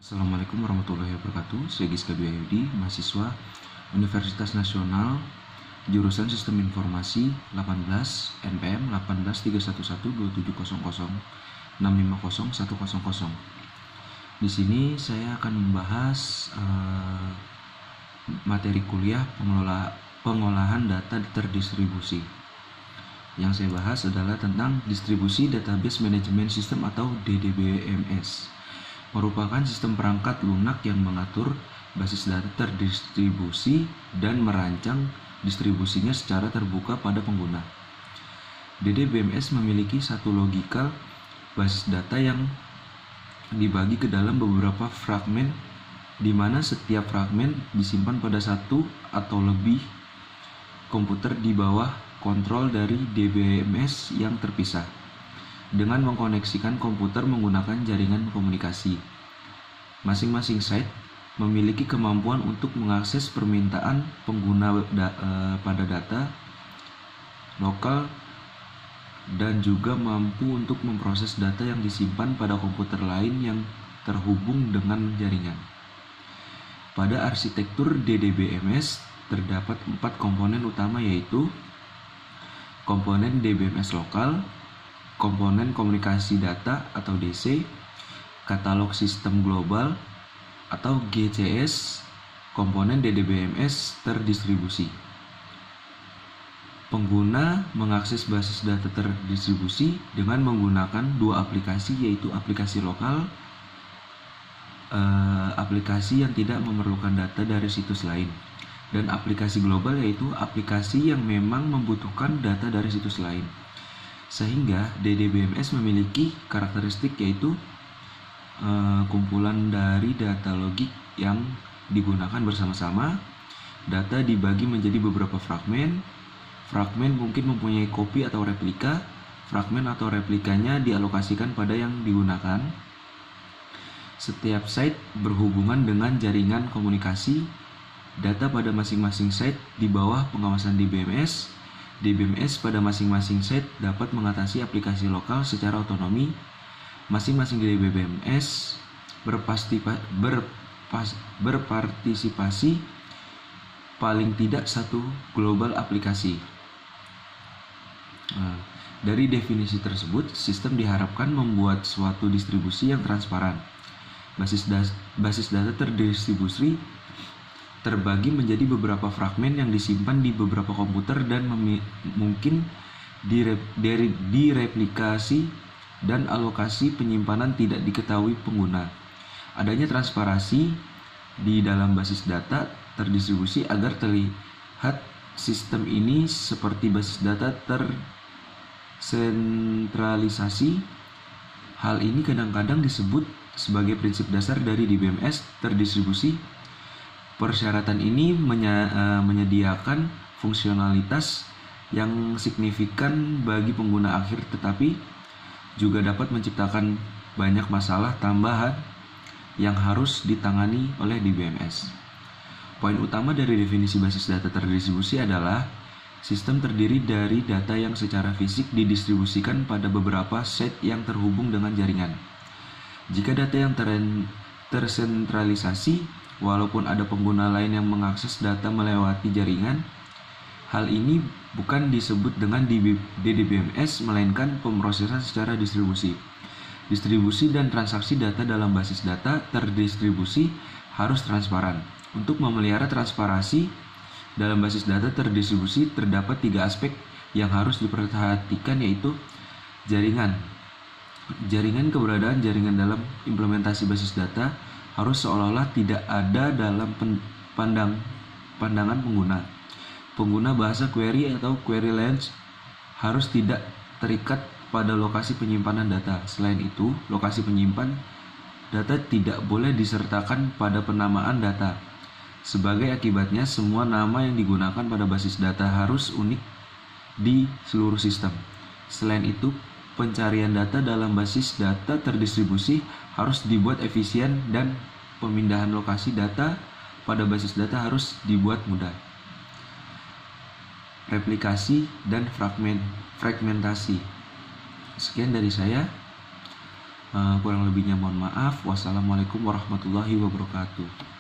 Assalamualaikum warahmatullahi wabarakatuh. Saya Giska Biayudi, mahasiswa Universitas Nasional, jurusan Sistem Informasi 18 NPM 181127006501000. Di sini saya akan membahas materi kuliah pengolahan data terdistribusi. Yang saya bahas adalah tentang distribusi database management system atau DDBMS. Merupakan sistem perangkat lunak yang mengatur basis data terdistribusi dan merancang distribusinya secara terbuka pada pengguna. DDBMS memiliki satu logikal basis data yang dibagi ke dalam beberapa fragmen, di mana setiap fragmen disimpan pada satu atau lebih komputer di bawah kontrol dari DBMS yang terpisah, dengan mengkoneksikan komputer menggunakan jaringan komunikasi. Masing-masing site memiliki kemampuan untuk mengakses permintaan pengguna pada data lokal dan juga mampu untuk memproses data yang disimpan pada komputer lain yang terhubung dengan jaringan. Pada arsitektur DDBMS terdapat 4 komponen utama, yaitu komponen DBMS lokal, komponen komunikasi data atau DC, katalog sistem global atau GCS, komponen DDBMS terdistribusi. Pengguna mengakses basis data terdistribusi dengan menggunakan dua aplikasi, yaitu aplikasi lokal, aplikasi yang tidak memerlukan data dari situs lain, dan aplikasi global, yaitu aplikasi yang memang membutuhkan data dari situs lain. Sehingga DDBMS memiliki karakteristik yaitu kumpulan dari data logik yang digunakan bersama-sama. Data dibagi menjadi beberapa fragmen. Fragmen mungkin mempunyai kopi atau replika. Fragmen atau replikanya dialokasikan pada yang digunakan. Setiap site berhubungan dengan jaringan komunikasi. Data pada masing-masing site di bawah pengawasan DBMS. DBMS pada masing-masing site dapat mengatasi aplikasi lokal secara otonomi. Masing-masing DBMS berpartisipasi paling tidak satu global aplikasi. Dari definisi tersebut, sistem diharapkan membuat suatu distribusi yang transparan. Basis data terdistribusi terbagi menjadi beberapa fragmen yang disimpan di beberapa komputer dan mungkin direplikasi, dan alokasi penyimpanan tidak diketahui pengguna. Adanya transparansi di dalam basis data terdistribusi agar terlihat sistem ini seperti basis data tersentralisasi. Hal ini kadang-kadang disebut sebagai prinsip dasar dari DBMS terdistribusi. Persyaratan ini menyediakan fungsionalitas yang signifikan bagi pengguna akhir, tetapi juga dapat menciptakan banyak masalah tambahan yang harus ditangani oleh DBMS. Poin utama dari definisi basis data terdistribusi adalah sistem terdiri dari data yang secara fisik didistribusikan pada beberapa set yang terhubung dengan jaringan. Jika data yang tersentralisasi, walaupun ada pengguna lain yang mengakses data melewati jaringan, hal ini bukan disebut dengan DDBMS, melainkan pemrosesan secara distribusi. Distribusi dan transaksi data dalam basis data terdistribusi harus transparan. Untuk memelihara transparansi dalam basis data terdistribusi, terdapat 3 aspek yang harus diperhatikan, yaitu jaringan. Keberadaan jaringan dalam implementasi basis data harus seolah-olah tidak ada dalam pandangan pengguna. Pengguna bahasa query atau query language harus tidak terikat pada lokasi penyimpanan data. Selain itu, lokasi penyimpan data tidak boleh disertakan pada penamaan data. Sebagai akibatnya, semua nama yang digunakan pada basis data harus unik di seluruh sistem. Selain itu, pencarian data dalam basis data terdistribusi harus dibuat efisien dan pemindahan lokasi data pada basis data harus dibuat mudah. Replikasi dan fragmentasi. Sekian dari saya. Kurang lebihnya mohon maaf. Wassalamualaikum warahmatullahi wabarakatuh.